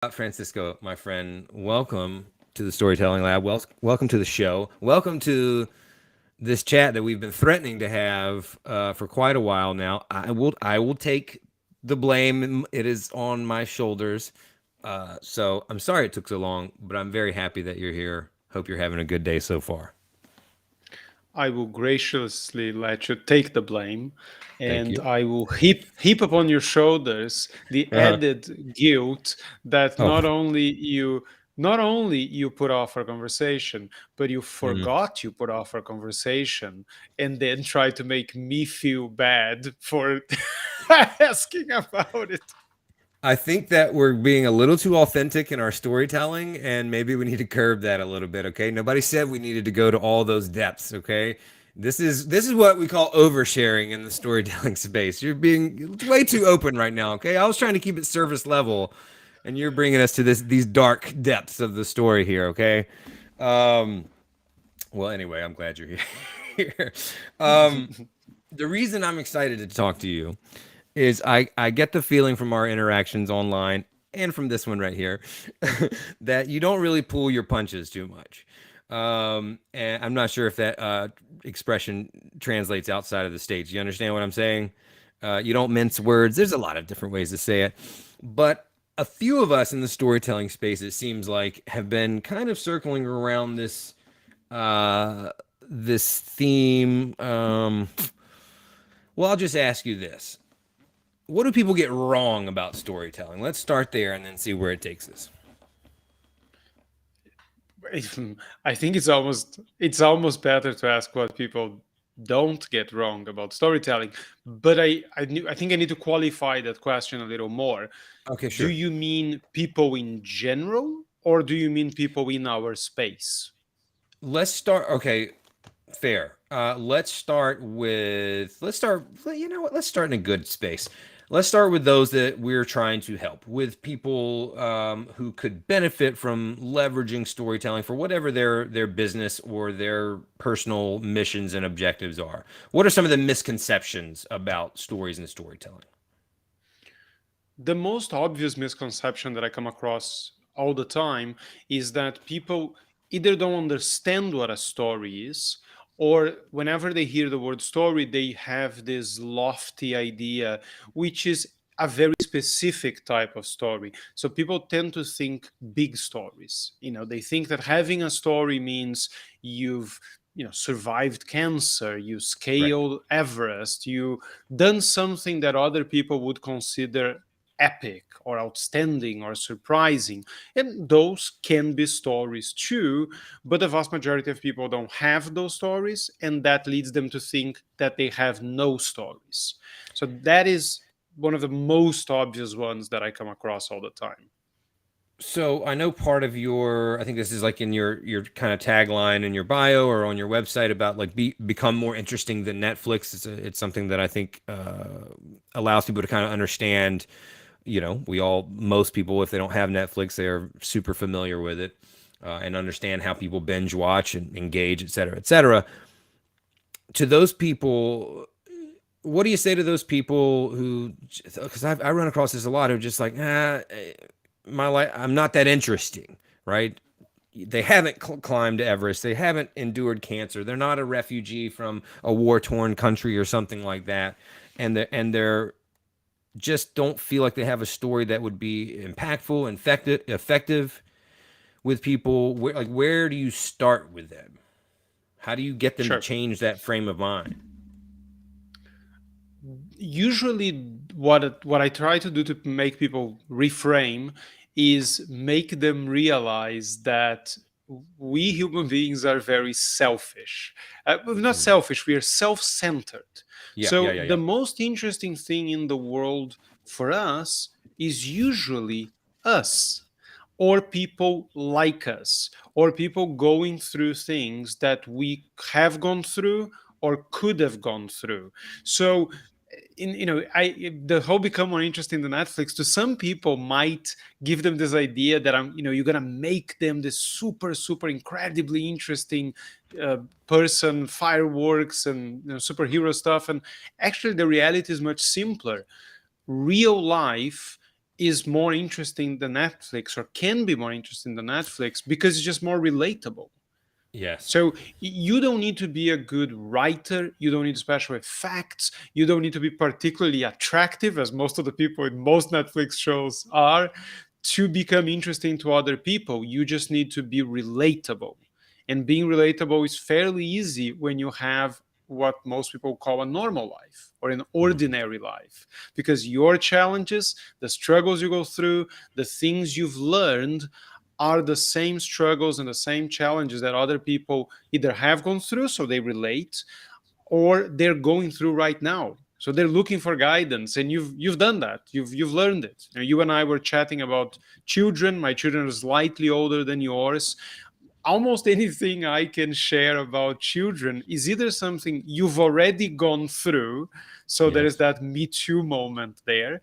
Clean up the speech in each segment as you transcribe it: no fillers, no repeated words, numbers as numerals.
Francisco, my friend, welcome to the Storytelling Lab. Welcome to the show. Welcome to this chat that we've been threatening to have for quite a while now. I will take the blame. It is on my shoulders. So I'm sorry it took so long, but I'm very happy that you're here. Hope you're having a good day so far. I will graciously let you take the blame, Thank and you. I will heap upon your shoulders the Uh-huh. added guilt that Oh, not only you put off our conversation, but you mm. forgot you put off our conversation, and then try to make me feel bad for asking about it. I think that we're being a little too authentic in our storytelling, and maybe we need to curb that a little bit. Okay, nobody said we needed to go to all those depths. Okay, this is what we call oversharing in the storytelling space. You're being way too open right now. Okay, I was trying to keep it surface level, and you're bringing us to these dark depths of the story here. Okay, um, well, anyway, I'm glad you're here. um, the reason I'm excited to talk to you is I get the feeling from our interactions online and from this one right here that you don't really pull your punches too much. And I'm not sure if that expression translates outside of the States. You understand what I'm saying? You don't mince words. There's a lot of different ways to say it. But a few of us in the storytelling space, it seems like, have been kind of circling around uh, this theme. Well, I'll just ask you this: what do people get wrong about storytelling? Let's start there and then see where it takes us. I think it's almost better to ask what people don't get wrong about storytelling. But I think I need to qualify that question a little more. Okay, Do sure. you mean people in general, or do you mean people in our space? Let's start. Okay, fair. Let's start. You know what? Let's start in a good space. Let's start with those that we're trying to help, with people who could benefit from leveraging storytelling for whatever their business or their personal missions and objectives are. What are some of the misconceptions about stories and storytelling? The most obvious misconception that I come across all the time is that people either don't understand what a story is, or whenever they hear the word story, they have this lofty idea, which is a very specific type of story. So people tend to think big stories. They think that having a story means you've survived cancer, you Right. scaled Everest, you done something that other people would consider epic or outstanding or surprising. And those can be stories too, but the vast majority of people don't have those stories, and that leads them to think that they have no stories. So that is one of the most obvious ones that I come across all the time. So I know part of I think this is like in your kind of tagline in your bio or on your website about like become more interesting than Netflix. It's something that I think allows people to kind of understand. Most people, if they don't have Netflix, they are super familiar with it and understand how people binge watch and engage, et cetera, et cetera. To those people, what do you say to those people who? Because I run across this a lot, who are just like, my life, I'm not that interesting, right? They haven't climbed Everest, they haven't endured cancer, they're not a refugee from a war-torn country or something like that, and they're just don't feel like they have a story that would be impactful and effective with people. Where do you start with them? How do you get them to Sure. change that frame of mind? Usually, what I try to do to make people reframe is make them realize that we human beings are very selfish. Well, not Mm. selfish, we are self-centered. Yeah, yeah, So yeah, the yeah. most interesting thing in the world for us is usually us, or people like us, or people going through things that we have gone through or could have gone through. So I the whole become more interesting than Netflix to some people might give them this idea that you're gonna make them this super super incredibly interesting uh, person, fireworks and superhero stuff. And actually the reality is much simpler. Real life is more interesting than Netflix, or can be more interesting than Netflix, because it's just more relatable. Yes. So you don't need to be a good writer. You don't need special effects. You don't need to be particularly attractive, as most of the people in most Netflix shows are, to become interesting to other people. You just need to be relatable. And being relatable is fairly easy when you have what most people call a normal life or an Mhm. ordinary life, because your challenges, the struggles you go through, the things you've learned are the same struggles and the same challenges that other people either have gone through, so they relate, or they're going through right now. So they're looking for guidance, and you've done that. You've learned it. You and I were chatting about children. My children are slightly older than yours. Almost anything I can share about children is either something you've already gone through, so there is Yes. that Me Too moment there,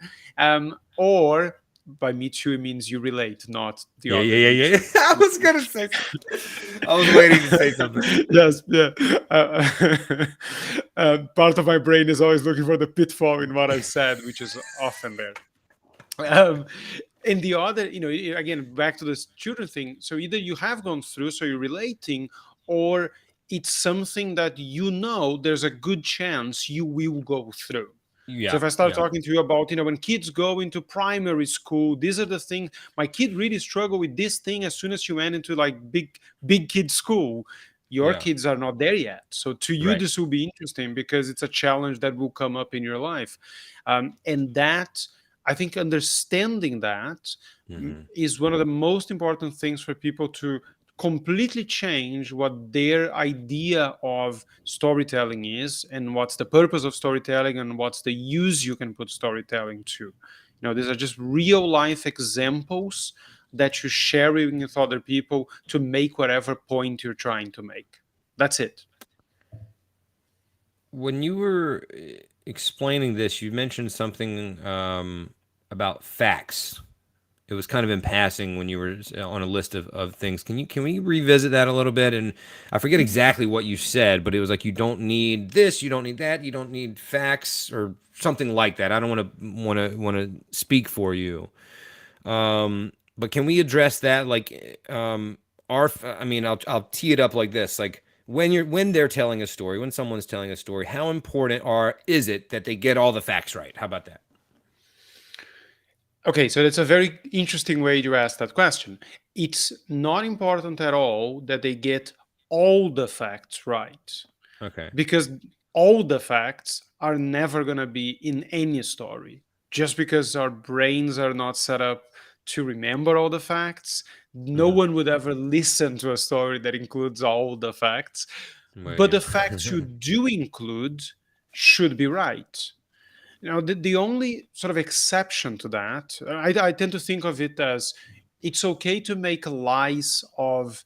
or by Me Too it means you relate, not the Yeah, other yeah, Me yeah, yeah. Too. I was gonna say something. I was waiting to say something. Yes, yeah. Part of my brain is always looking for the pitfall in what I've said, which is often there. um, and the other, again, back to this children thing. So either you have gone through, so you're relating, or it's something that there's a good chance you will go through. So Yeah, if I start yeah, talking to you about, when kids go into primary school, these are the things. My kid really struggled with this thing as soon as you went into like big kid school. Your yeah. kids are not there yet. So to you, Right. this will be interesting because it's a challenge that will come up in your life. And that, I think understanding that Hmm. is one of the most important things for people to completely change what their idea of storytelling is, and what's the purpose of storytelling, and what's the use you can put storytelling to. These are just real life examples that you share with other people to make whatever point you're trying to make. That's it. When you were explaining this, you mentioned something about facts. It was kind of in passing when you were on a list of things. Can we revisit that a little bit? And I forget exactly what you said, but it was like you don't need this, you don't need that, you don't need facts or something like that. I don't want to speak for you. But can we address that? Like, I mean, I'll tee it up like this: like when they're telling a story, when someone's telling a story, how important is it that they get all the facts right? How about that? Okay, so that's a very interesting way to ask that question. It's not important at all that they get all the facts right, Okay. because all the facts are never going to be in any story. Just because our brains are not set up to remember all the facts, no Hmm. one would ever listen to a story that includes all the facts. Well, But yeah. the facts you do include should be right. The only sort of exception to that, I tend to think of it as it's okay to make lies of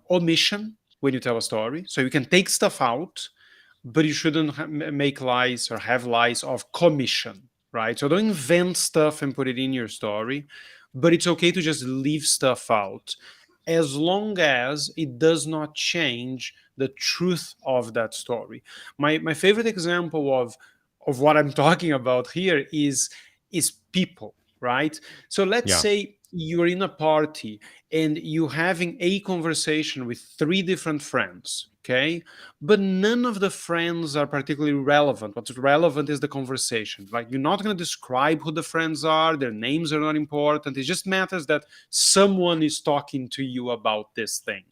omission when you tell a story. So you can take stuff out, but you shouldn't make lies or have lies of commission, right? So don't invent stuff and put it in your story, but it's okay to just leave stuff out as long as it does not change the truth of that story. My favorite example of what I'm talking about here is people, right? So let's Yeah. say you're in a party and you're having a conversation with three different friends, okay? But none of the friends are particularly relevant. What's relevant is the conversation. Like, you're not going to describe who the friends are, their names are not important. It just matters that someone is talking to you about this thing.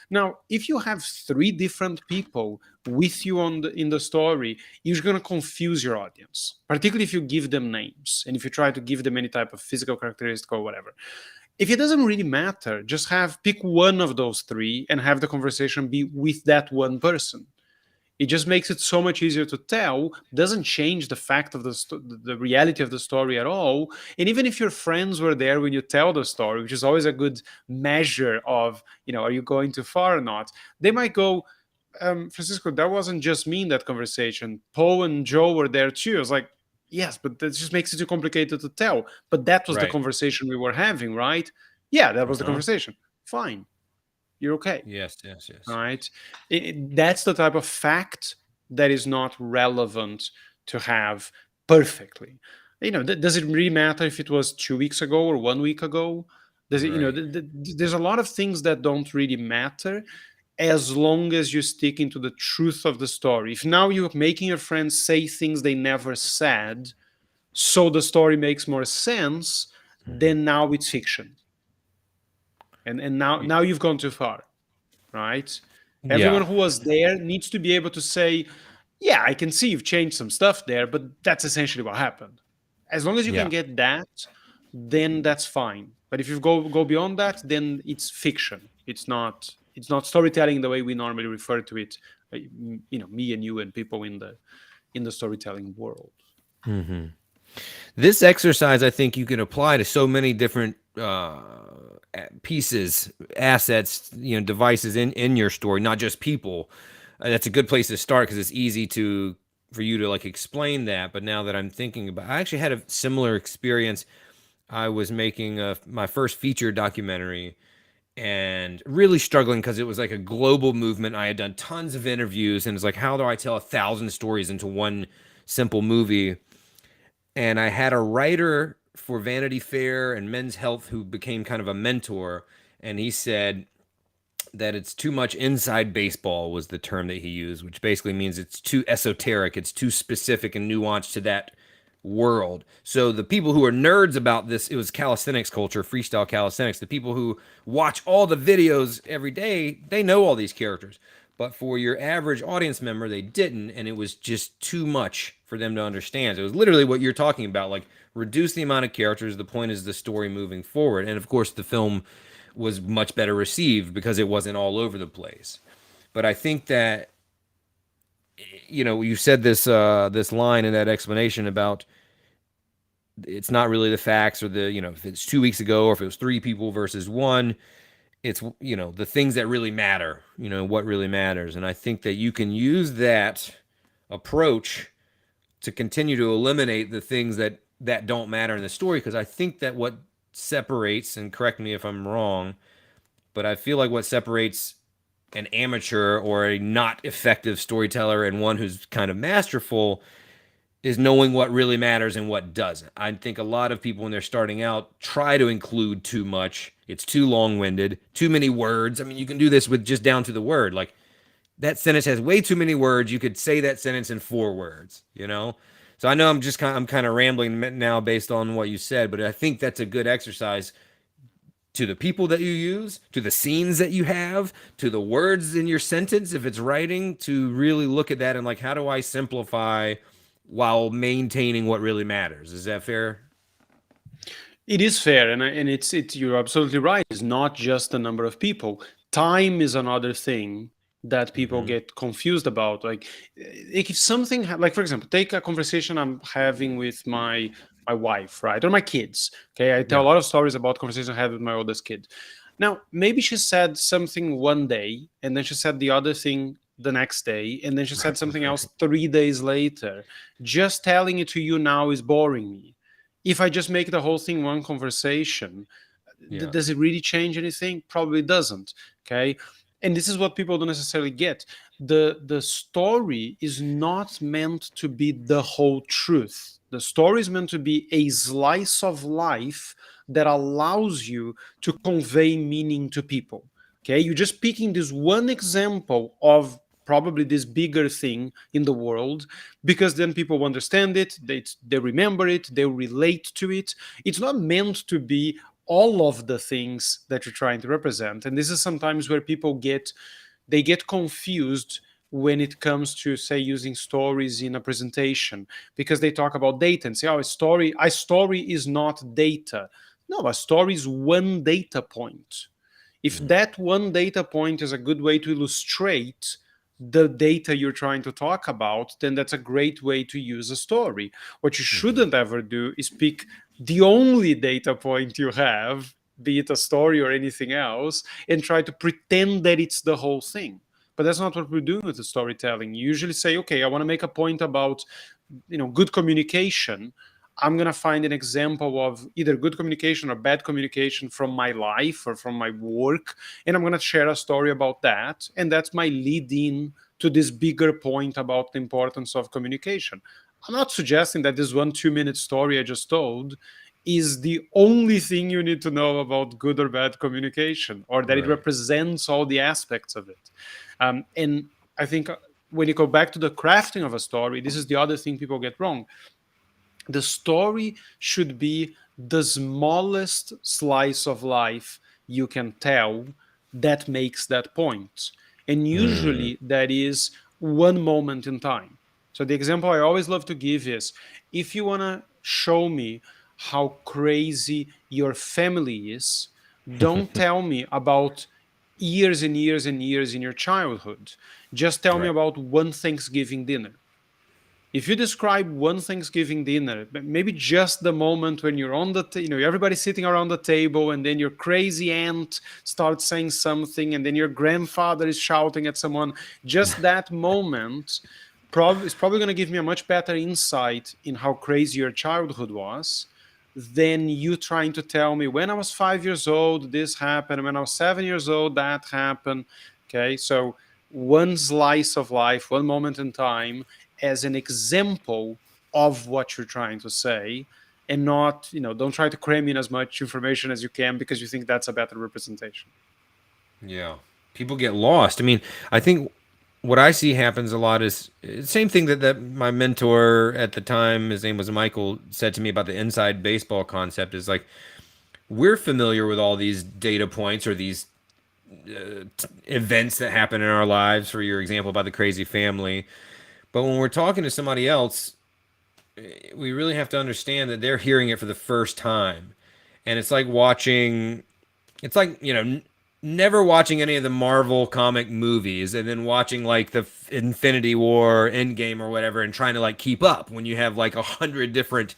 Now, if you have three different people with you in the story, you're going to confuse your audience, particularly if you give them names and if you try to give them any type of physical characteristic or whatever. If it doesn't really matter, just pick one of those three and have the conversation be with that one person. It just makes it so much easier to tell, doesn't change the fact of the reality of the story at all. And even if your friends were there when you tell the story, which is always a good measure of, are you going too far or not, they might go, Francisco, that wasn't just me in that conversation. Paul and Joe were there too. I was like, yes, but that just makes it too complicated to tell. But that was the Right. conversation we were having, right? Yeah, that was the Uh-huh. conversation. Fine. You're okay. Yes, yes, yes. Right? That's the type of fact that is not relevant to have perfectly. Does it really matter if it was 2 weeks ago or 1 week ago? Does it, Right. there's a lot of things that don't really matter as long as you stick into the truth of the story. If now you're making your friends say things they never said, so the story makes more sense, Mhm. then now it's fiction. And now you've gone too far, right? Everyone Yeah. who was there needs to be able to say, yeah, I can see you've changed some stuff there, but that's essentially what happened. As long as you can Yeah. get that, then that's fine. But if you go beyond that, then it's fiction. It's not storytelling the way we normally refer to it. Me and you and people in the storytelling world. Hmm. This exercise, I think, you can apply to so many different pieces, assets, devices in your story, not just people. That's a good place to start because it's easy to for you to like explain that. But now that I'm thinking about, I actually had a similar experience. I was making my first feature documentary and really struggling because it was like a global movement. I had done tons of interviews, and it's like, how do I tell 1,000 stories into one simple movie? And I had a writer for Vanity Fair and Men's Health who became kind of a mentor, and he said that it's too much inside baseball was the term that he used, which basically means it's too esoteric, it's too specific and nuanced to that world. So the people who are nerds about this, it was calisthenics culture, freestyle calisthenics. The people who watch all the videos every day, they know all these characters. But for your average audience member, they didn't, and it was just too much for them to understand. So it was literally what you're talking about, like reduce the amount of characters. The point is the story moving forward. And of course, the film was much better received because it wasn't all over the place. But I think that you said this line in that explanation about it's not really the facts or the if it's 2 weeks ago or if it was three people versus one. It's the things that really matter. What really matters, and I think that you can use that approach to continue to eliminate the things that don't matter in the story because I think that what separates, and correct me if I'm wrong, but I feel like what separates an amateur or a not effective storyteller and one who's kind of masterful is knowing what really matters and what doesn't. I think a lot of people when they're starting out try to include too much. It's too long-winded, too many words. I mean, you can do this with just down to the word. Like that sentence has way too many words. You could say that sentence in 4 words. So I know I'm kind of rambling now based on what you said, but I think that's a good exercise to the people that you use, to the scenes that you have, to the words in your sentence, if it's writing, to really look at that and like, how do I simplify while maintaining what really matters? Is that fair? It is fair, and it's you're absolutely right. It's not just the number of people. Time is another thing that people Mm-hmm. get confused about. Like if something like for example, take a conversation I'm having with my wife, right, or my kids. Okay, I tell Yeah. a lot of stories about conversations I had with my oldest kid. Now, maybe she said something one day, and then she said the other thing the next day, and then she said something else 3 days later. Just telling it to you now is boring me. If I just make the whole thing one conversation, Yeah. does it really change anything? Probably doesn't. Okay. And this is what people don't necessarily get. The story is not meant to be the whole truth. The story is meant to be a slice of life that allows you to convey meaning to people. Okay, you're just picking this one example of probably this bigger thing in the world because then people understand it, they remember it, they relate to it. It's not meant to be all of the things that you're trying to represent, and this is sometimes where people get confused when it comes to say using stories in a presentation because they talk about data and say, oh, a story is not data. No, a story is one data point. If Mm-hmm. that one data point is a good way to illustrate the data you're trying to talk about, then that's a great way to use a story. What you Mm-hmm. shouldn't ever do is pick the only data point you have, be it a story or anything else, and try to pretend that it's the whole thing. But that's not what we're doing with the storytelling. You usually say, okay, I want to make a point about good communication. I'm going to find an example of either good communication or bad communication from my life or from my work, and I'm going to share a story about that. And that's my lead in to this bigger point about the importance of communication. I'm not suggesting that this 1 2 minute story I just told is the only thing you need to know about good or bad communication, or that it Right. represents all the aspects of it. And I think when you go back to the crafting of a story, this is the other thing people get wrong. The story should be the smallest slice of life you can tell that makes that point. And Mm. usually that is one moment in time. So the example I always love to give is, if you want to show me how crazy your family is, don't tell me about years and years and years in your childhood. Just tell me Right. about one Thanksgiving dinner. If you describe one Thanksgiving dinner, maybe just the moment when you're on the, everybody's sitting around the table, and then your crazy aunt starts saying something, and then your grandfather is shouting at someone, just that moment is probably going to give me a much better insight in how crazy your childhood was than you trying to tell me, when I was 5 years old, this happened, when I was 7 years old, that happened. Okay, so one slice of life, one moment in time, as an example of what you're trying to say, and not, don't try to cram in as much information as you can because you think that's a better representation. Yeah. People get lost. I mean, I think what I see happens a lot is same thing that my mentor at the time, his name was Michael, said to me about the inside baseball concept is like, we're familiar with all these data points or these events that happen in our lives, for your example about the crazy family. But when we're talking to somebody else, we really have to understand that they're hearing it for the first time. And it's like watching, it's like, never watching any of the Marvel comic movies and then watching like the Infinity War, Endgame, or whatever, and trying to like keep up when you have like 100 different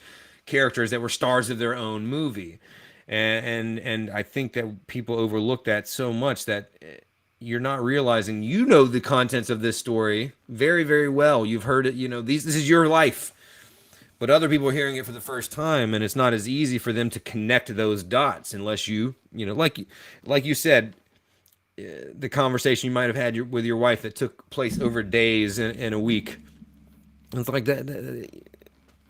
characters that were stars of their own movie. And I think that people overlook that so much that you're not realizing the contents of this story very, very well. You've heard it, this is your life. But other people are hearing it for the first time, and it's not as easy for them to connect those dots unless like you said, the conversation you might have had with your wife that took place over days in a week. It's like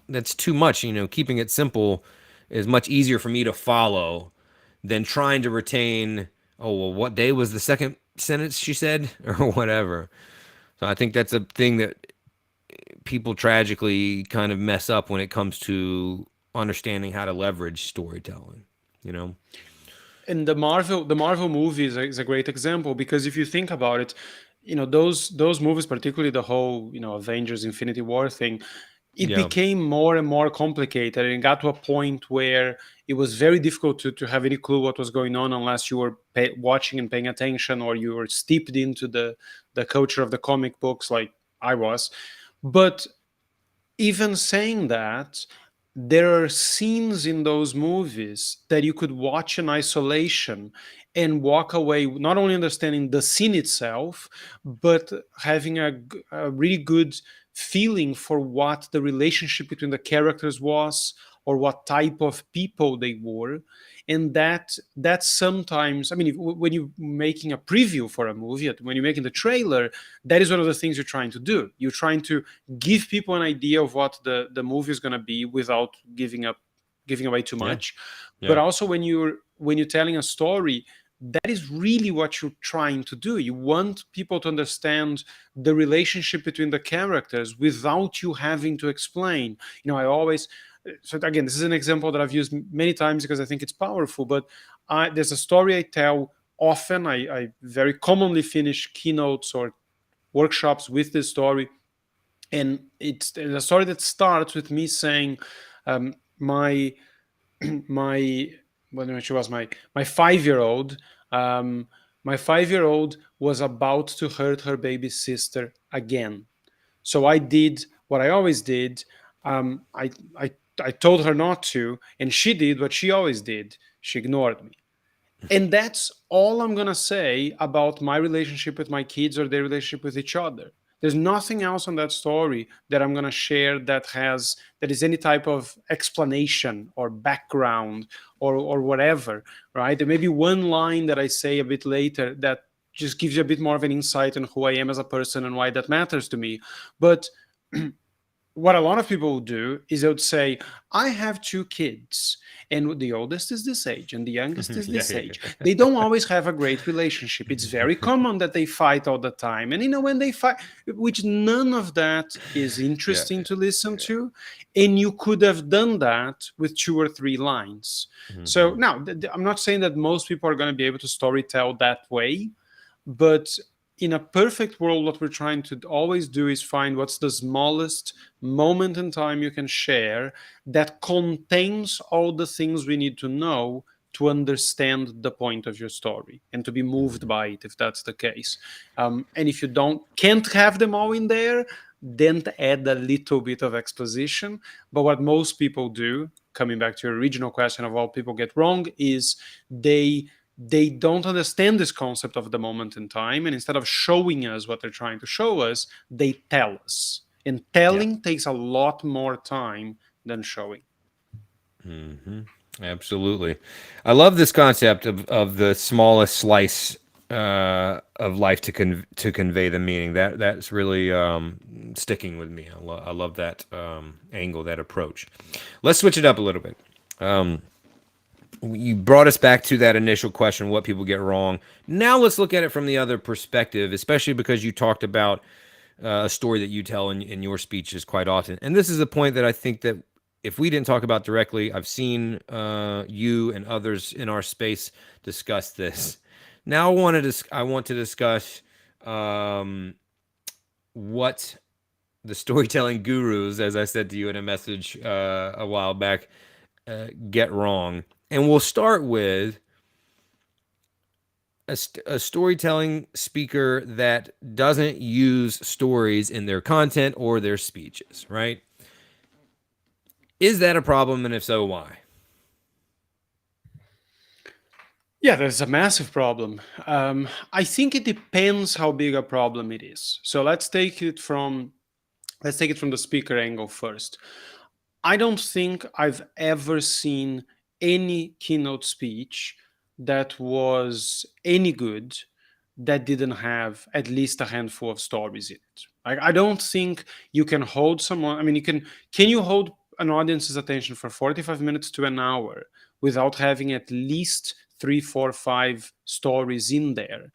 that's too much. Keeping it simple is much easier for me to follow than trying to retain. Oh well, what day was the second sentence she said, or whatever. So I think that's a thing that people tragically kind of mess up when it comes to understanding how to leverage storytelling. You know? And the Marvel movie is a great example, because if you think about it, those movies, particularly the whole, Avengers Infinity War thing, it Yeah. became more and more complicated, and it got to a point where it was very difficult to have any clue what was going on unless you were watching and paying attention, or you were steeped into the culture of the comic books like I was. But even saying that, there are scenes in those movies that you could watch in isolation and walk away not only understanding the scene itself, but having a really good feeling for what the relationship between the characters was, or what type of people they were. And that sometimes, I mean, when you're making a preview for a movie, when you're making the trailer, that is one of the things you're trying to do. You're trying to give people an idea of what the movie is going to be without giving away too Yeah. much. But Yeah. also when you're telling a story, that is really what you're trying to do. You want people to understand the relationship between the characters without you having to explain. I always, so again, this is an example that I've used many times because I think it's powerful. But there's a story I tell often. I very commonly finish keynotes or workshops with this story, and it's a story that starts with me saying, my my when she was my 5-year-old, um, my 5-year-old was about to hurt her baby sister again. So I did what I always did. I told her not to, and she did what she always did. She ignored me. And that's all I'm going to say about my relationship with my kids or their relationship with each other. There's nothing else on that story that I'm going to share that is any type of explanation or background or whatever, right? There may be one line that I say a bit later that just gives you a bit more of an insight on who I am as a person and why that matters to me. But what a lot of people would do is they would say, I have two kids, and the oldest is this age, and the youngest is Yeah, this age. yeah. They don't always have a great relationship. It's very common that they fight all the time. And when they fight, which none of that is Yeah. interesting to listen to. And you could have done that with 2 or 3 lines. So Hmm. now, I'm not saying that most people are going to be able to storytell that way, but in a perfect world, what we're trying to always do is find what's the smallest moment in time you can share that contains all the things we need to know to understand the point of your story and to be moved by it if that's the case. And if you can't have them all in there, then add a little bit of exposition. But what most people do, coming back to your original question of what people get wrong, is they don't understand this concept of the moment in time, and instead of showing us what they're trying to show us, they tell us, and Yeah. telling takes a lot more time than showing. Hmm. Absolutely. I love this concept of the smallest slice of life to convey the meaning. That's really sticking with me. I love that angle, that approach. Let's switch it up a little bit. Um, you brought us back to that initial question, what people get wrong. Now let's look at it from the other perspective, especially because you talked about a story that you tell in your speeches quite often. And this is a point that I think that if we didn't talk about directly, I've seen you and others in our space discuss this. Now I want to discuss um, what the storytelling gurus, as I said to you in a message a while back, get wrong. And we'll start with a storytelling speaker that doesn't use stories in their content or their speeches, right? Is that a problem? And if so, why? Yeah, there's a massive problem. I think it depends how big a problem it is. So let's take it from the speaker angle first. I don't think I've ever seen any keynote speech that was any good that didn't have at least a handful of stories in it. I don't think you can hold someone. I mean, can you hold an audience's attention for 45 minutes to an hour without having at least three, four, five stories in there?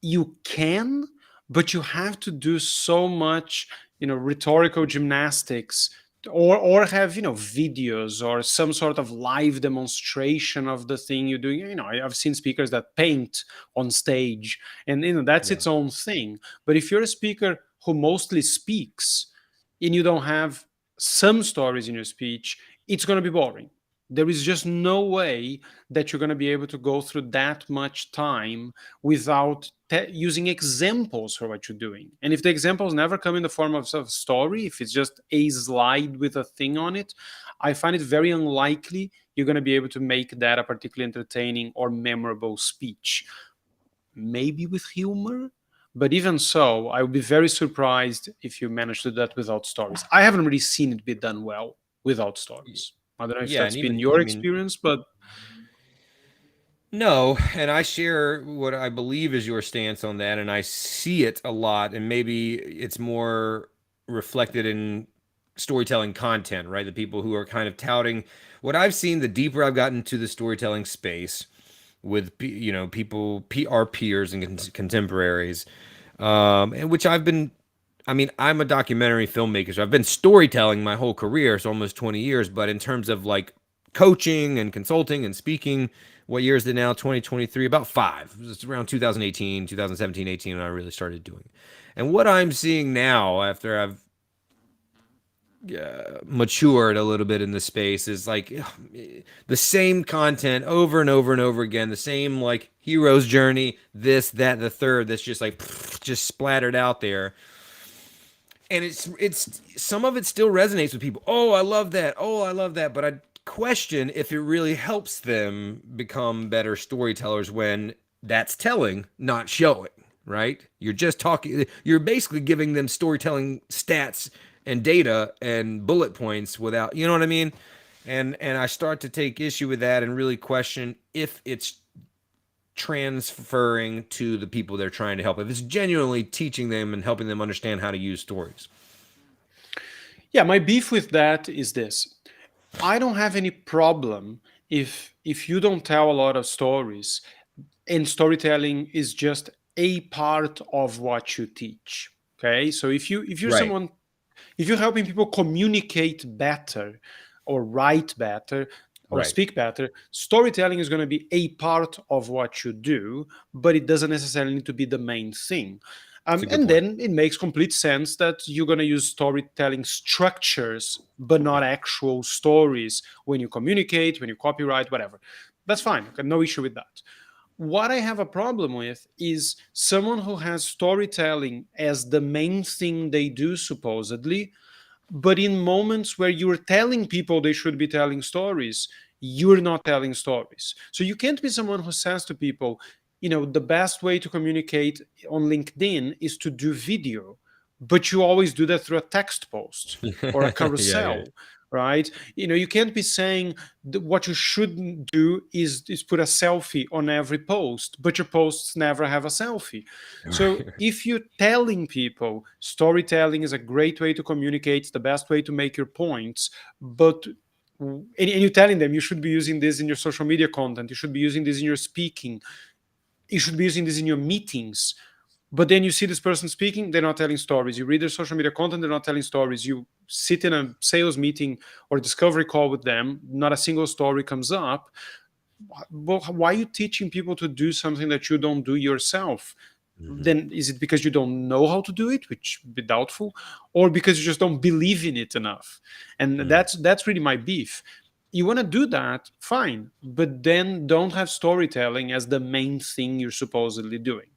You can, but you have to do so much, rhetorical gymnastics, or have videos or some sort of live demonstration of the thing you're doing. I've seen speakers that paint on stage, and that's Yeah. its own thing. But if you're a speaker who mostly speaks and you don't have some stories in your speech, it's going to be boring. There is just no way that you're going to be able to go through that much time without using examples for what you're doing. And if the examples never come in the form of a story, if it's just a slide with a thing on it, I find it very unlikely you're going to be able to make that a particularly entertaining or memorable speech. Maybe with humor, but even so, I would be very surprised if you manage to do that without stories. I haven't really seen it be done well without stories. I don't know if Yeah, that's and been even your experience, but no, and I share what I believe is your stance on that, and I see it a lot, and maybe it's more reflected in storytelling content, right? The people who are kind of touting what I've seen. The deeper I've gotten to the storytelling space with people, our peers and contemporaries, and which I've been. I mean, I'm a documentary filmmaker, so I've been storytelling my whole career, so almost 20 years. But in terms of like coaching and consulting and speaking, what year is it now? 2023, about five. It's around 2018, 2017, 18 when I really started doing it. And what I'm seeing now, after I've matured a little bit in the space, is like the same content over and over and over again, the same like hero's journey, this, that, the third, that's just like just splattered out there. And it's some of it still resonates with people. Oh, I love that. Oh, I love that. But I question if it really helps them become better storytellers when that's telling, not showing, right? You're just talking, you're basically giving them storytelling stats and data and bullet points without, you know what I mean? And I start to take issue with that and really question if it's transferring to the people they're trying to help. If it's genuinely teaching them and helping them understand how to use stories. Yeah, my beef with that is this. I don't have any problem if you don't tell a lot of stories, and storytelling is just a part of what you teach. Okay? So if you're Right. someone, if you're helping people communicate better or write better or Right. speak better, storytelling is going to be a part of what you do, but it doesn't necessarily need to be the main thing. It's a good And point. then it makes complete sense that you're going to use storytelling structures, but not actual stories when you communicate, when you copyright, whatever. That's fine. Okay, no issue with that. What I have a problem with is someone who has storytelling as the main thing they do, supposedly, but in moments where you're telling people they should be telling stories, you're not telling stories. So you can't be someone who says to people, the best way to communicate on LinkedIn is to do video, but you always do that through a text post or a Yeah, yeah. carousel, right? You can't be saying that what you shouldn't do is put a selfie on every post, but your posts never have a selfie. So if you're telling people storytelling is a great way to communicate, it's the best way to make your points, but and you're telling them you should be using this in your social media content, you should be using this in your speaking, you should be using this in your meetings, but then you see this person speaking, they're not telling stories. You read their social media content, they're not telling stories. You sit in a sales meeting or discovery call with them, not a single story comes up. Well, why are you teaching people to do something that you don't do yourself? Mhm. Then is it because you don't know how to do it, which would be doubtful, or because you just don't believe in it enough? And Mm. that's really my beef. You want to do that, fine, but then don't have storytelling as the main thing you're supposedly doing.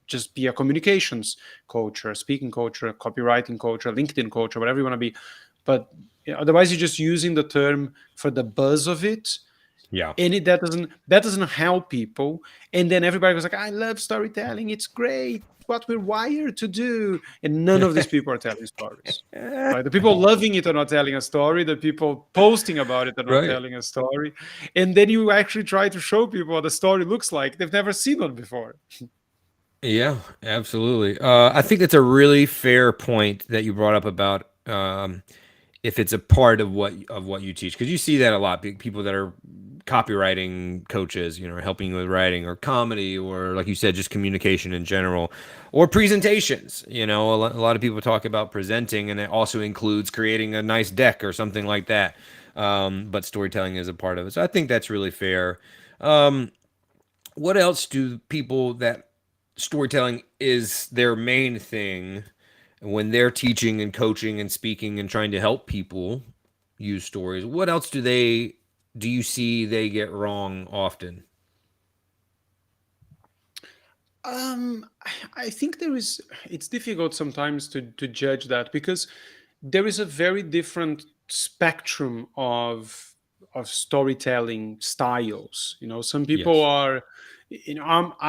Just be a communications coach or a speaking coach or a copywriting coach or a LinkedIn coach or whatever you want to be. But otherwise, you're just using the term for the buzz of it, Yeah. and that doesn't help people. And then everybody goes like, I love storytelling, it's great, what we're wired to do. And none of these people are telling stories, right? The people loving it are not telling a story, the people posting about it are not Right. telling a story. And then you actually try to show people what the story looks like, they've never seen one before. Yeah, absolutely. I think that's a really fair point that you brought up about if it's a part of what you teach, because you see that a lot. People that are copywriting coaches, helping you with writing or comedy or, like you said, just communication in general, or presentations. A lot of people talk about presenting, and it also includes creating a nice deck or something like that. But storytelling is a part of it, so I think that's really fair. Um, what else do people that storytelling is their main thing when they're teaching and coaching and speaking and trying to help people use stories? What else do you see they get wrong often? I think it's difficult sometimes to judge that, because there is a very different spectrum of storytelling styles. Some people Yes. are,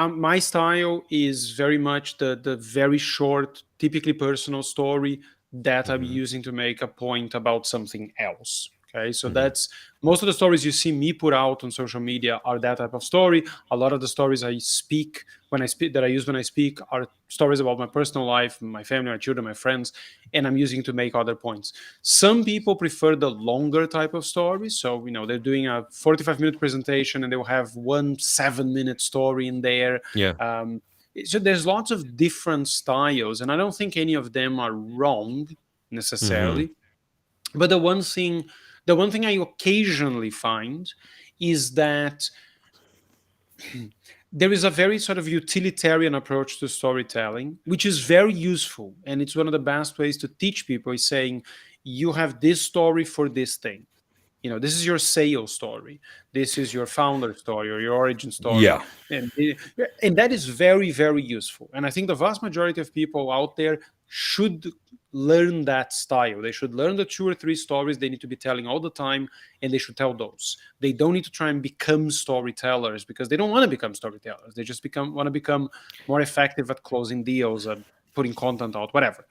my style is very much the very short, typically personal story that I'm Hmm. using to make a point about something else. Okay, so Hmm. that's most of the stories you see me put out on social media are that type of story. A lot of the stories I use when I speak are stories about my personal life, my family, my children, my friends, and I'm using to make other points. Some people prefer the longer type of story. So, they're doing a 45-minute presentation and they will have one 7-minute story in there. Yeah. So there's lots of different styles, and I don't think any of them are wrong Hmm. necessarily. But the one thing I occasionally find is that there is a very sort of utilitarian approach to storytelling, which is very useful. And it's one of the best ways to teach people is saying, you have this story for this thing. This is your sales story. This is your founder story or your origin story. Yeah. And that is very, very useful. And I think the vast majority of people out there should learn that style. They should learn the 2 or 3 stories they need to be telling all the time, and they should tell those. They don't need to try and become storytellers, because they don't want to become storytellers. They just want to become more effective at closing deals and putting content out, whatever.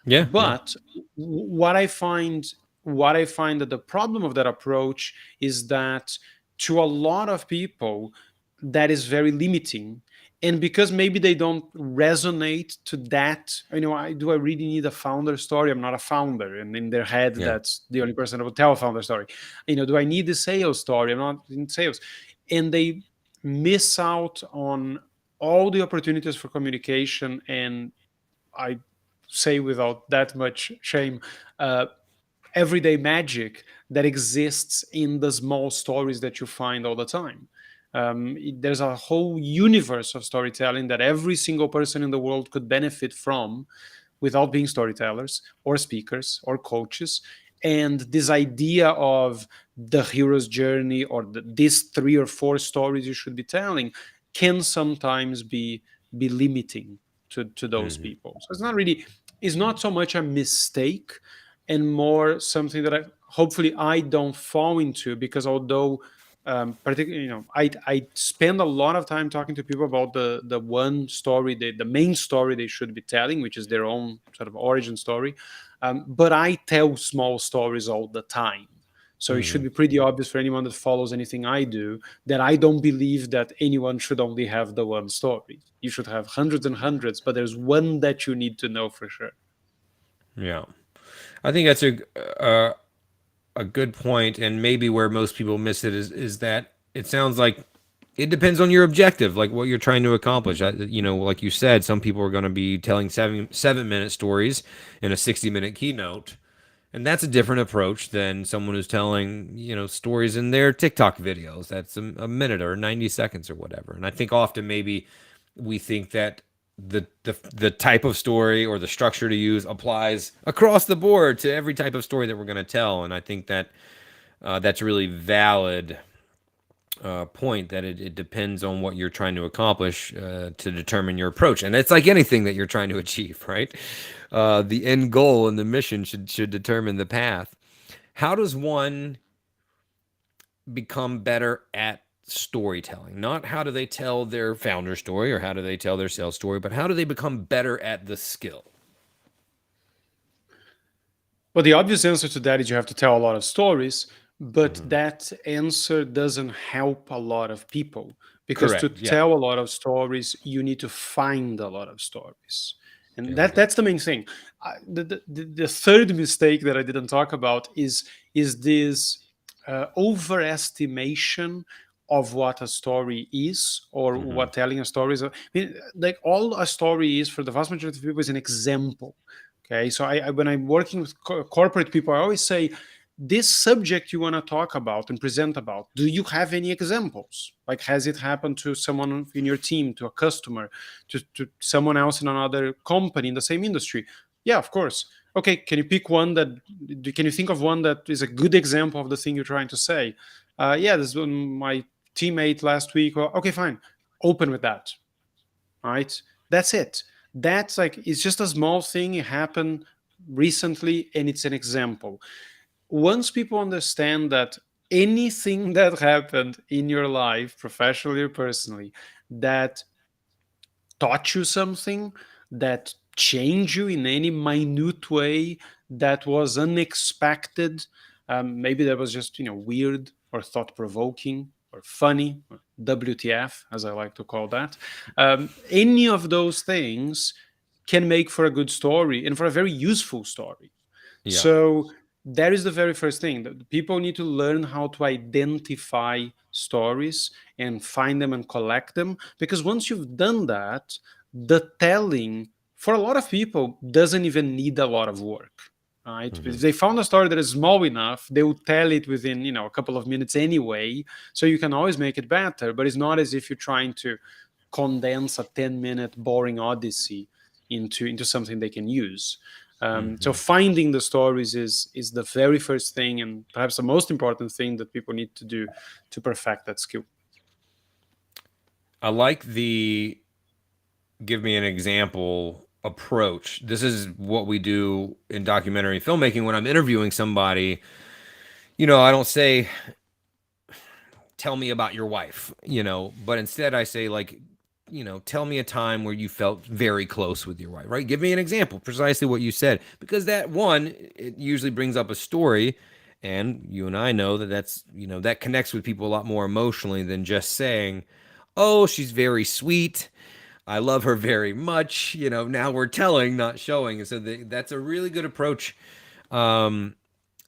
Yeah. Yeah. But what I find that the problem of that approach is that to a lot of people that is very limiting, And because maybe they don't resonate to that, do I really need a founder story? I'm not a founder, and in their head, Yeah. that's the only person that will tell a founder story. Do I need the sales story? I'm not in sales. And they miss out on all the opportunities for communication. And I say without that much shame, uh, everyday magic that exists in the small stories that you find all the time. There's a whole universe of storytelling that every single person in the world could benefit from without being storytellers or speakers or coaches. And this idea of the hero's journey, or these 3 or 4 stories you should be telling, can sometimes be limiting to those Hmm. people. So it's not so much a mistake, and more something that hopefully I don't fall into, because although particularly, I spend a lot of time talking to people about the one story, the main story they should be telling, which is their own sort of origin story. But I tell small stories all the time. So it should Hmm. be pretty obvious for anyone that follows anything I do that I don't believe that anyone should only have the one story. You should have hundreds and hundreds, but there's one that you need to know for sure. Yeah. I think that's a good point, and maybe where most people miss it is that it sounds like it depends on your objective, like what you're trying to accomplish. Like you said, some people are going to be telling 7 minute stories in a 60-minute keynote, and that's a different approach than someone who's telling stories in their TikTok videos. That's a minute or 90 seconds or whatever. And I think often maybe we think that the type of story or the structure to use applies across the board to every type of story that we're going to tell. And I think that that's a really valid point, that it depends on what you're trying to accomplish to determine your approach. And it's like anything that you're trying to achieve, right? The end goal and the mission should determine the path. How does one become better at storytelling? Not how do they tell their founder story or how do they tell their sales story, but how do they become better at the skill? Well, the obvious answer to that is you have to tell a lot of stories, but Hmm. that answer doesn't help a lot of people, because to Correct. Yeah. tell a lot of stories, you need to find a lot of stories. And There we go. that's the main thing. The third mistake that I didn't talk about is this overestimation of what a story is, or Hmm. what telling a story is. I mean, like, all a story is for the vast majority of people is an example. Okay, so when I'm working with corporate people, I always say, this subject you want to talk about and present about, do you have any examples? Like, has it happened to someone in your team, to a customer, to someone else in another company in the same industry? Yeah, of course. Okay, can you pick one that, can you think of one that is a good example of the thing you're trying to say? Yeah, this is my teammate last week. Well, okay, fine. Open with that. All right. That's it. That's like, it's just a small thing. It happened recently, and it's an example. Once people understand that anything that happened in your life, professionally or personally, that taught you something, that changed you in any minute way, that was unexpected, maybe that was just weird or thought provoking or funny, or WTF, as I like to call that. Any of those things can make for a good story and for a very useful story. Yeah. So that is the very first thing, that people need to learn how to identify stories and find them and collect them. Because once you've done that, the telling for a lot of people doesn't even need a lot of work. Right? Hmm. If they found a story that is small enough, they will tell it within a couple of minutes anyway. So you can always make it better. But it's not as if you're trying to condense a 10-minute boring odyssey into something they can use. So Hmm. finding the stories is the very first thing, and perhaps the most important thing that people need to do to perfect that skill. I like the give me an example approach. This is what we do in documentary filmmaking when I'm interviewing somebody. I don't say, tell me about your wife, but instead I say, like, tell me a time where you felt very close with your wife, right? Give me an example, precisely what you said, because that one, it usually brings up a story. And you and I know that that connects with people a lot more emotionally than just saying, oh, she's very sweet. I love her very much. You know, now we're telling, not showing. And so that's a really good approach um,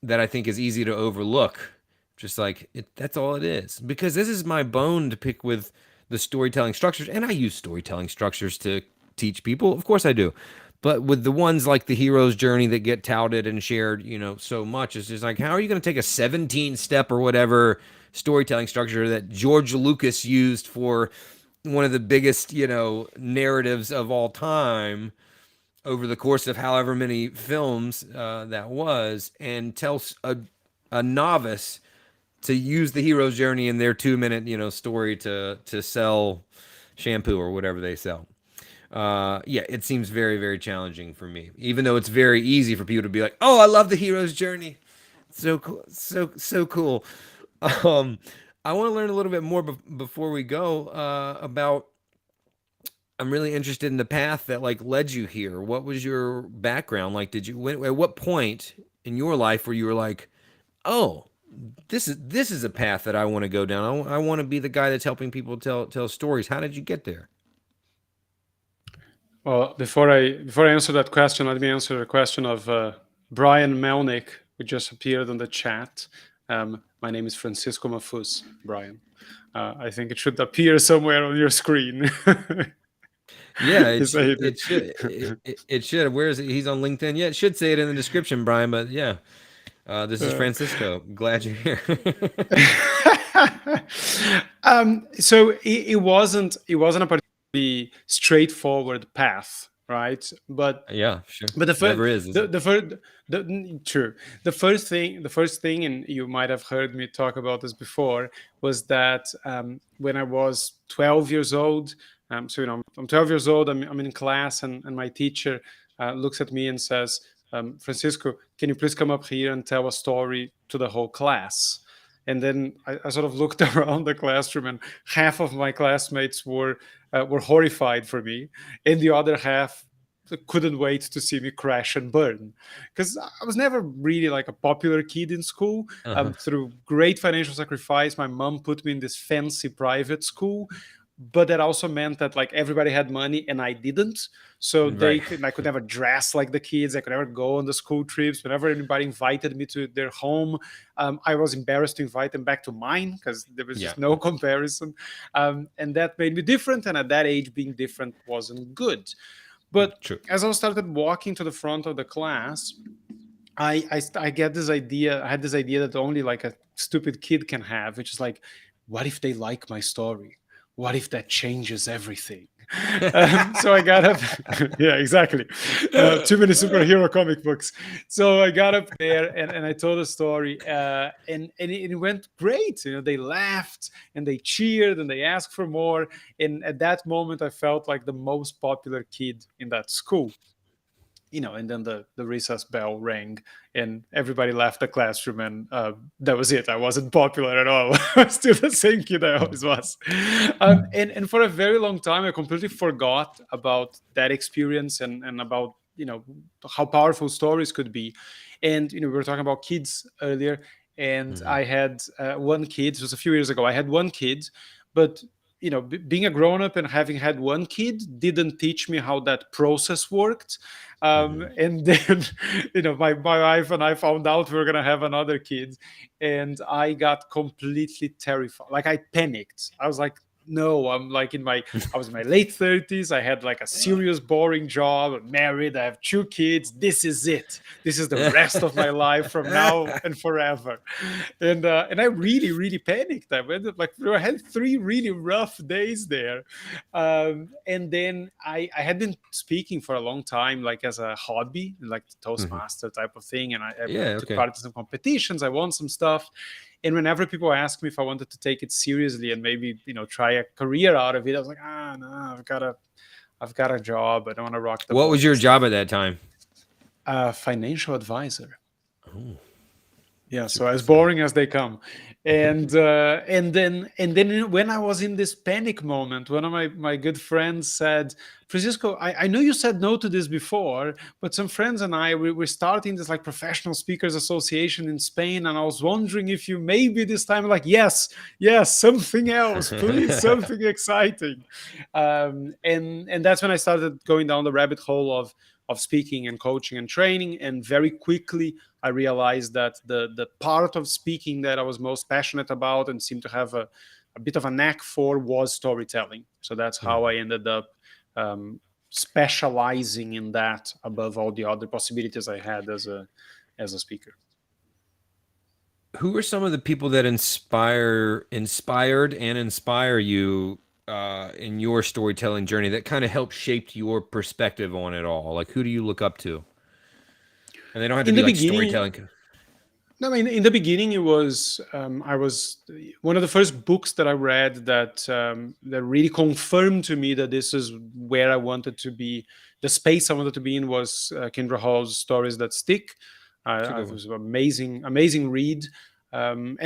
that I think is easy to overlook. Just like that's all it is. Because this is my bone to pick with the storytelling structures, and I use storytelling structures to teach people. Of course, I do. But with the ones like the hero's journey that get touted and shared, so much, it's just like, how are you going to take a 17 step or whatever storytelling structure that George Lucas used for one of the biggest, narratives of all time over the course of however many films that was, and tell a novice to use the hero's journey in their 2 minute, story to sell shampoo or whatever they sell. Yeah, it seems very, very challenging for me. Even though it's very easy for people to be like, "Oh, I love the hero's journey, so cool, so cool." Um, I want to learn a little bit more before we go about. I'm really interested in the path that like led you here. What was your background? Like, at what point in your life where you were like, "Oh, this is a path that I want to go down. I want to be the guy that's helping people tell stories." How did you get there? Well, before I answer that question, let me answer the question of Brian Melnick, who just appeared on the chat. My name is Francisco Mahfuz, Brian. I think it should appear somewhere on your screen. Yeah, He said it should it should. Where is it? He's on LinkedIn. Yeah, it should say it in the description, Brian. But yeah, this is Francisco. Glad you're here. So it wasn't a particularly straightforward path, right? But Yeah, sure. but the first Never is the, it? the first true, the first thing and you might have heard me talk about this before, was that when I was 12 years old, so I'm 12 years old, I'm in class, and my teacher looks at me and says, Francisco, can you please come up here and tell a story to the whole class? And then I sort of looked around the classroom, and half of my classmates were horrified for me, and the other half couldn't wait to see me crash and burn, because I was never really like a popular kid in school. Uh-huh. Through great financial sacrifice, my mom put me in this fancy private school, but that also meant that like everybody had money and I didn't. So Right. I could never dress like the kids. I could never go on the school trips. Whenever anybody invited me to their home, I was embarrassed to invite them back to mine because there was Yeah. just no comparison. And that made me different. And at that age, being different wasn't good. But True. as I started walking to the front of the class, I get this idea. I had this idea that only like a stupid kid can have, which is like, what if they like my story? What if that changes everything? So I got up. Yeah, exactly. Too many superhero comic books. So I got up there, and I told a story, and it went great. They laughed and they cheered and they asked for more. And at that moment, I felt like the most popular kid in that school. And then the recess bell rang, and everybody left the classroom, and that was it. I wasn't popular at all. I was still the same kid I always was. And for a very long time, I completely forgot about that experience, and about how powerful stories could be. And we were talking about kids earlier, and Mhm. I had one kid. It was a few years ago. I had one kid, but being a grown up and having had one kid didn't teach me how that process worked. Mhm. And then, my wife and I found out we were gonna have another kid, and I got completely terrified. Like, I panicked. I was like, no, I was in my late 30s. I had like a serious boring job. I'm married. I have two kids. This is it. This is the rest of my life from now and forever. And I really, really panicked. I had 3 really rough days there. And then I had been speaking for a long time, like as a hobby, like the Mhm. Toastmaster type of thing. And I Yeah. took Okay. part in some competitions. I won some stuff. And whenever people ask me if I wanted to take it seriously and maybe try a career out of it, I was like, no, I've got a job. I don't want to rock the What boat was and your stuff. job at that time? Financial advisor. Oh. Yeah, so Super as exciting. boring as they come. And then when I was in this panic moment, one of my good friends said, Francisco, I know you said no to this before, but some friends and I we're starting this like professional speakers association in Spain, and I was wondering if you maybe this time like yes, something else, please, something exciting. And that's when I started going down the rabbit hole of speaking and coaching and training, and very quickly I realized that the part of speaking that I was most passionate about and seemed to have a bit of a knack for was storytelling. So that's how I ended up um, specializing in that above all the other possibilities I had as a speaker. Who are some of the people that inspired and inspire you in your storytelling journey that kind of helped shape your perspective on it all? Like, who do you look up to? And they don't have to In be the like beginning, storytelling. no, in the beginning, it was I was one of the first books that I read that really confirmed to me that this is where I wanted to be. The space I wanted to be in was Kendra Hall's Stories That Stick. It's a good It one. was an amazing read. And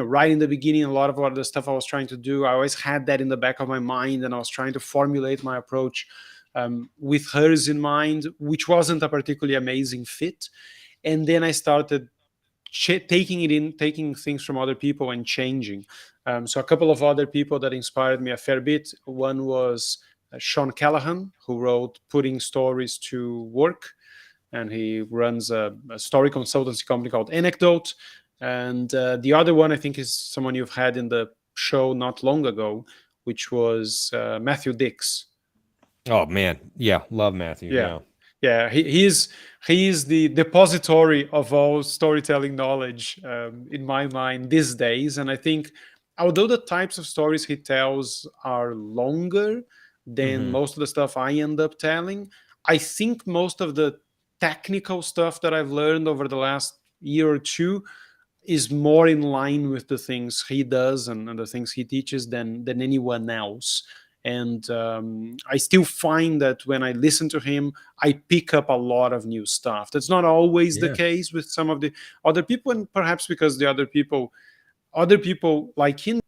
right in the beginning, a lot of the stuff I was trying to do, I always had that in the back of my mind, and I was trying to formulate my approach with hers in mind, which wasn't a particularly amazing fit. And then I started taking things from other people and changing. So a couple of other people that inspired me a fair bit. One was Sean Callahan, who wrote Putting Stories to Work, and he runs a story consultancy company called Anecdote. And the other one, I think, is someone you've had in the show not long ago, which was Matthew Dix. Oh man, yeah, love Matthew. Yeah, Yeah. yeah. He's the depository of all storytelling knowledge in my mind these days. And I think, although the types of stories he tells are longer than Hmm. most of the stuff I end up telling, I think most of the technical stuff that I've learned over the last year or two is more in line with the things he does and the things he teaches than anyone else. And I still find that when I listen to him, I pick up a lot of new stuff. That's not always the Yeah. case with some of the other people, and perhaps because the other people like him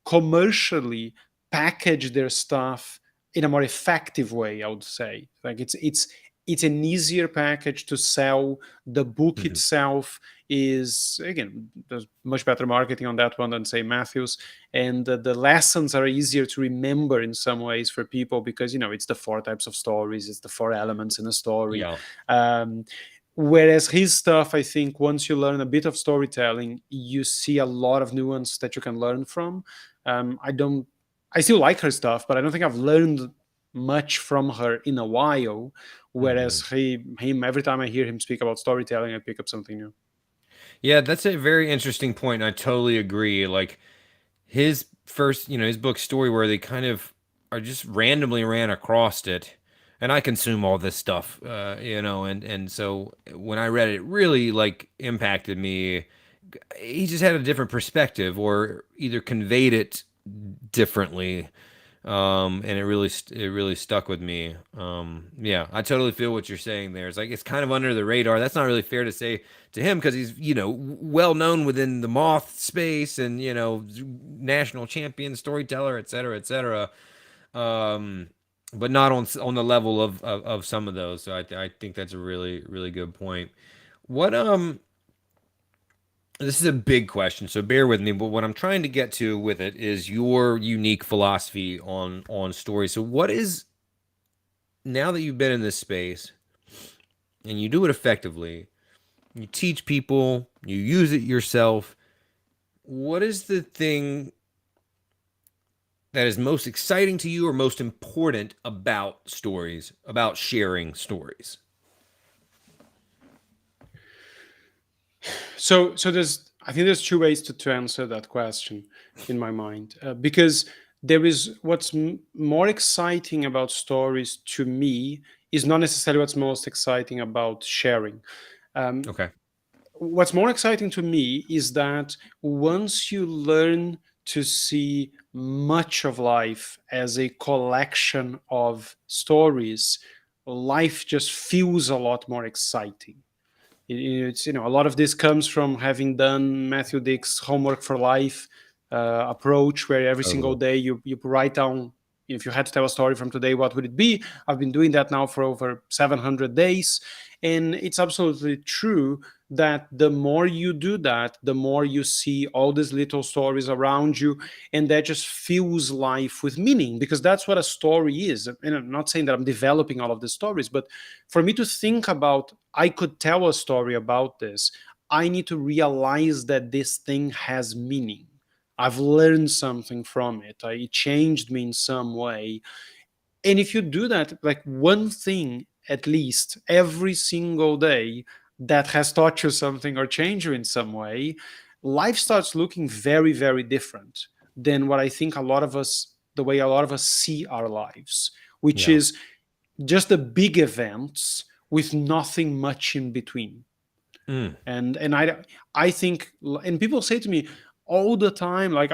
commercially package their stuff in a more effective way, I would say. Like it's an easier package to sell. The book Hmm. itself is, again, there's much better marketing on that one than say Matthews, and the lessons are easier to remember in some ways for people because it's the four types of stories, it's the four elements in a story. Yeah. um, Whereas his stuff, I think once you learn a bit of storytelling, you see a lot of nuance that you can learn from. I don't. I still like her stuff, but I don't think I've learned much from her in a while. Hmm. Whereas him, every time I hear him speak about storytelling, I pick up something new. Yeah, that's a very interesting point. I totally agree. Like his first, his book Story, where they kind of are just randomly ran across it, and I consume all this stuff, and so when I read it, it really like impacted me. He just had a different perspective, or either conveyed it differently, and it really stuck with me. Yeah, I totally feel what you're saying there. It's like it's kind of under the radar. That's not really fair to say to him because he's well known within the moth space and national champion storyteller, et cetera, et cetera. Um, but not on the level of some of those. So I think that's a really really good point. What This is a big question, so bear with me. But what I'm trying to get to with it is your unique philosophy on story. So, what is now that you've been in this space and you do it effectively, you teach people, you use it yourself. What is the thing that is most exciting to you or most important about stories, about sharing stories? So I think there's two ways to answer that question in my mind, because there is what's more exciting about stories to me is not necessarily what's most exciting about sharing. Um, Okay. what's more exciting to me is that once you learn to see much of life as a collection of stories, life just feels a lot more exciting. It's, a lot of this comes from having done Matthew Dick's Homework for Life approach, where every single Totally. day you write down, if you had to tell a story from today, what would it be? I've been doing that now for over 700 days. And it's absolutely true that the more you do that, the more you see all these little stories around you, and that just fills life with meaning, because that's what a story is. And I'm not saying that I'm developing all of the stories, but for me to think about, I could tell a story about this, I need to realize that this thing has meaning. I've learned something from it. It changed me in some way. And if you do that, like one thing at least every single day that has taught you something or changed you in some way, life starts looking very, very different than what I think a lot of us, the way a lot of us see our lives, which Yeah. is just the big events with nothing much in between. Mm. And I think, and people say to me all the time, like,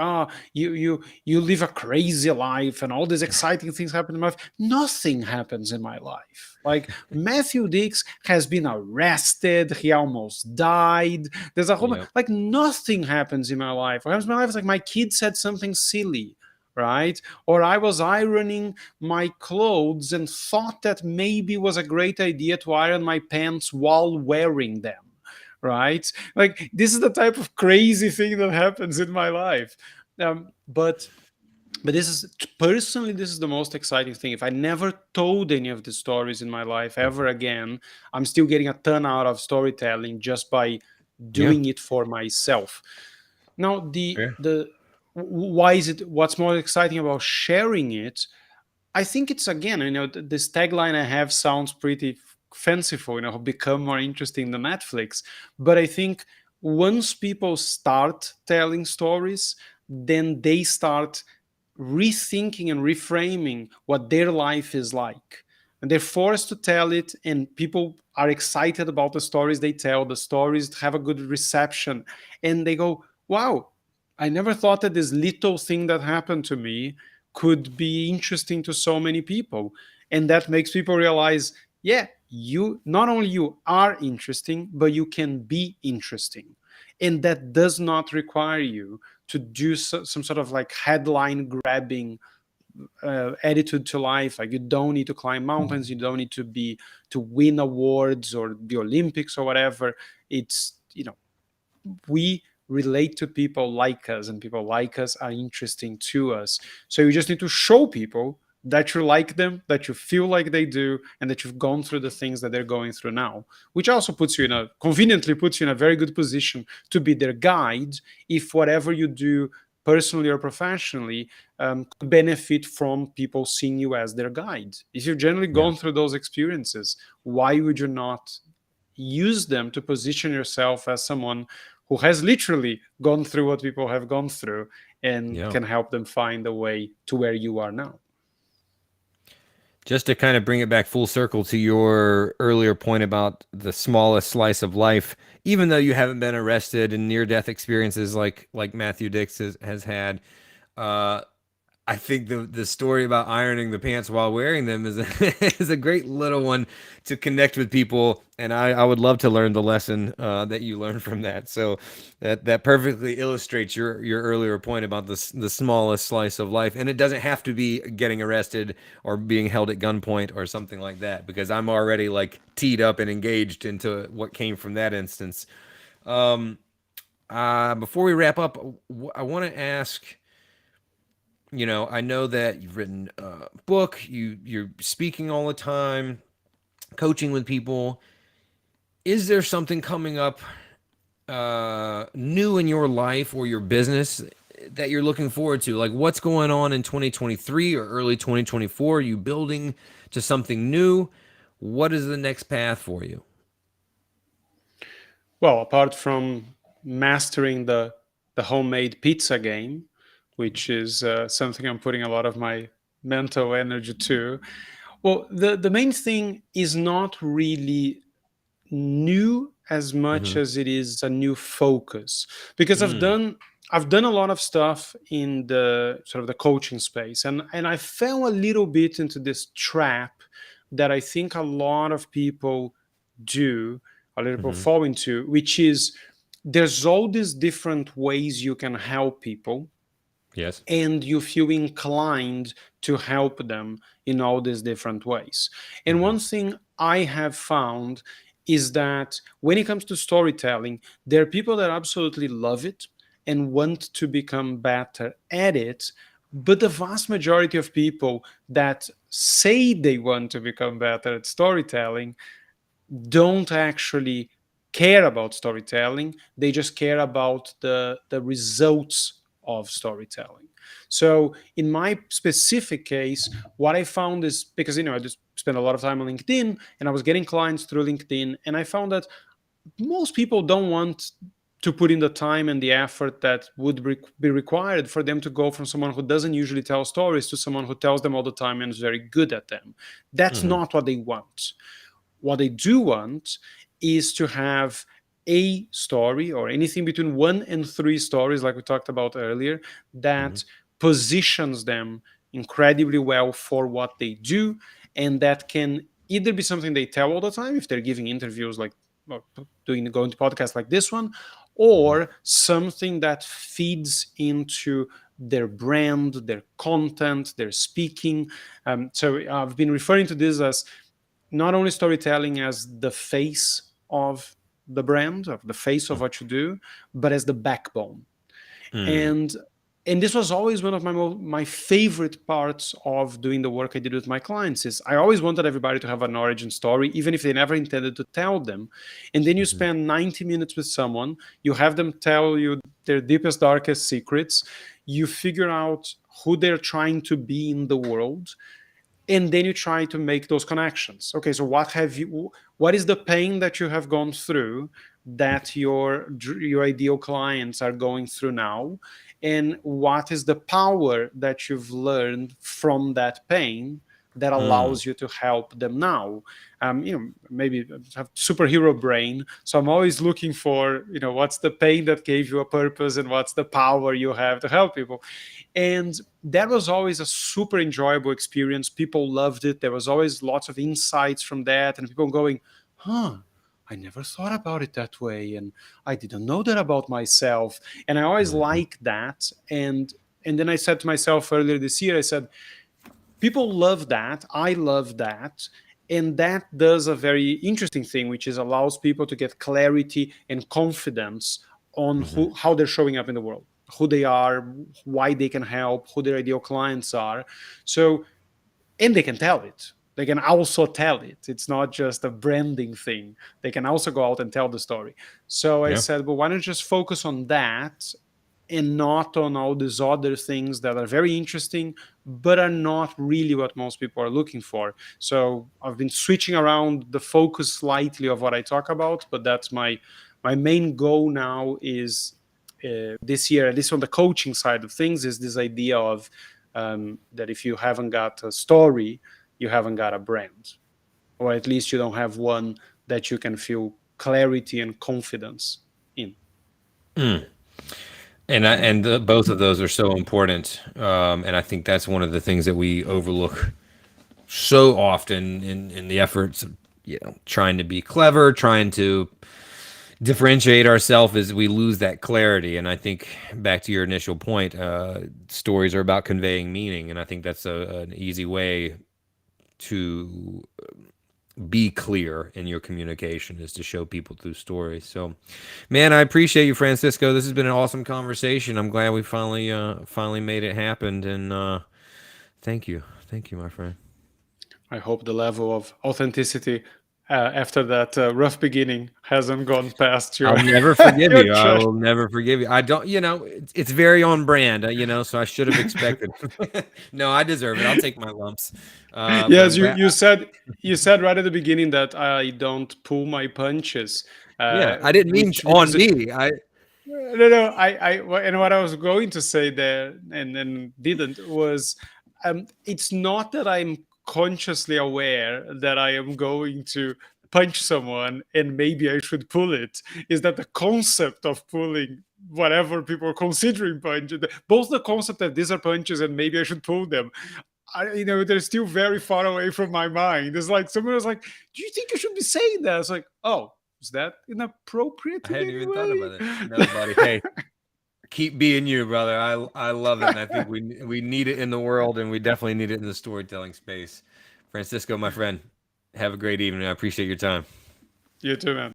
you live a crazy life and all these exciting things happen in my life. Nothing happens in my life. Like, Matthew Dix has been arrested, he almost died, there's a whole Yep. like, nothing happens in my life. What happens in my life is like my kid said something silly, right? Or I was ironing my clothes and thought that maybe it was a great idea to iron my pants while wearing them, right? Like, this is the type of crazy thing that happens in my life. But this is, personally, this is the most exciting thing. If I never told any of the stories in my life ever again, I'm still getting a ton out of storytelling just by Yeah. doing it for myself. Now, Yeah. the why is it, what's more exciting about sharing it? I think it's, again, this tagline I have sounds pretty fanciful, become more interesting than Netflix. But I think once people start telling stories, then they start rethinking and reframing what their life is like. And they're forced to tell it, and people are excited about the stories they tell. The stories have a good reception, and they go, wow, I never thought that this little thing that happened to me could be interesting to so many people. And that makes people realize, yeah, you, not only you are interesting, but you can be interesting. And that does not require you to do some sort of like headline grabbing attitude to life. Like, you don't need to climb mountains, you don't need to win awards or the Olympics or whatever. It's, we relate to people like us, and people like us are interesting to us. So you just need to show people that you like them, that you feel like they do, and that you've gone through the things that they're going through now, which also conveniently puts you in a very good position to be their guide if whatever you do, personally or professionally, could benefit from people seeing you as their guide. If you've generally Yeah. gone through those experiences, why would you not use them to position yourself as someone who has literally gone through what people have gone through, and Yeah. can help them find a way to where you are now? Just to kind of bring it back full circle to your earlier point about the smallest slice of life, even though you haven't been arrested in near-death experiences like Matthew Dix has had, uh, I think the story about ironing the pants while wearing them is is a great little one to connect with people, and I would love to learn the lesson that you learned from that. So that perfectly illustrates your earlier point about the smallest slice of life, and it doesn't have to be getting arrested or being held at gunpoint or something like that, because I'm already like teed up and engaged into what came from that instance. Um, Before we wrap up, I want to ask, I know that you've written a book, you're speaking all the time, coaching with people. Is there something coming up new in your life or your business that you're looking forward to? Like, what's going on in 2023 or early 2024? Are you building to something new? What is the next path for you? Well, apart from mastering the homemade pizza game, which is something I'm putting a lot of my mental energy to, well, the main thing is not really new as much Mm-hmm. as it is a new focus, because Mm. I've done a lot of stuff in the sort of the coaching space, and I fell a little bit into this trap that I think a lot of people do, a lot of people Hmm. fall into, which is there's all these different ways you can help people, Yes. and you feel inclined to help them in all these different ways. And Hmm. one thing I have found is that when it comes to storytelling, there are people that absolutely love it and want to become better at it. But the vast majority of people that say they want to become better at storytelling don't actually care about storytelling. They just care about the results of storytelling. So in my specific case, what I found is, because I just spent a lot of time on LinkedIn and I was getting clients through LinkedIn, and I found that most people don't want to put in the time and the effort that would be required for them to go from someone who doesn't usually tell stories to someone who tells them all the time and is very good at them. That's Hmm. not what they want. What they do want is to have a story, or anything between 1 and 3 stories, like we talked about earlier, Hmm. that positions them incredibly well for what they do, and that can either be something they tell all the time if they're giving interviews, like, or going to podcasts like this one, Hmm. or something that feeds into their brand, their content, their speaking. So I've been referring to this as not only storytelling as the face of the brand, of the face of what you do, but as the backbone. Hmm. And this was always one of my favorite parts of doing the work I did with my clients. Is I always wanted everybody to have an origin story, even if they never intended to tell them. And then you Hmm. spend 90 minutes with someone, you have them tell you their deepest, darkest secrets, you figure out who they're trying to be in the world, and then you try to make those connections. Okay, so what is the pain that you have gone through that your ideal clients are going through now, and what is the power that you've learned from that pain that Hmm. allows you to help them now. Maybe I have superhero brain, so I'm always looking for, what's the pain that gave you a purpose and what's the power you have to help people. And that was always a super enjoyable experience. People loved it. There was always lots of insights from that, and people going, huh, I never thought about it that way, and I didn't know that about myself. And I always Hmm. like that. And then I said to myself earlier this year, I said, people love that. I love that. And that does a very interesting thing, which is allows people to get clarity and confidence on Hmm. how they're showing up in the world, who they are, why they can help, who their ideal clients are. So, and they can tell it. They can also tell it. It's not just a branding thing. They can also go out and tell the story. So I Yeah. said, well, why don't you just focus on that and not on all these other things that are very interesting but are not really what most people are looking for. So I've been switching around the focus slightly of what I talk about, but that's my main goal now is, this year, at least on the coaching side of things, is this idea of, that if you haven't got a story, you haven't got a brand, or at least you don't have one that you can feel clarity and confidence in. Mm. Both of those are so important, and I think that's one of the things that we overlook so often in the efforts of trying to be clever, trying to differentiate ourselves, is we lose that clarity. And I think back to your initial point, stories are about conveying meaning, and I think that's an easy way to be clear in your communication, is to show people through stories. So, man, I appreciate you, Francisco. This has been an awesome conversation. I'm glad we finally made it happen, and thank you, my friend. I hope the level of authenticity, after that rough beginning, hasn't gone past I'll your never forgive your you. I chest. will never forgive you. I don't, it's very on brand, so I should have expected. No, I deserve it. I'll take my lumps. But Yes, I'm glad. you said right at the beginning that I don't pull my punches, Yeah, I didn't mean which on is me. I no. And what I was going to say there and then didn't was, it's not that I'm consciously aware that I am going to punch someone and maybe I should pull it. Is that the concept of pulling whatever people are considering punches, both the concept that these are punches and maybe I should pull them, they're still very far away from my mind. It's like someone was like, "Do you think you should be saying that?" It's like, "Oh." Is that inappropriate I in hadn't any even thought about it. way? No, buddy. Hey, keep being you, brother. I love it, and I think we need it in the world, and we definitely need it in the storytelling space. Francisco, my friend, have a great evening. I appreciate your time. You too, man.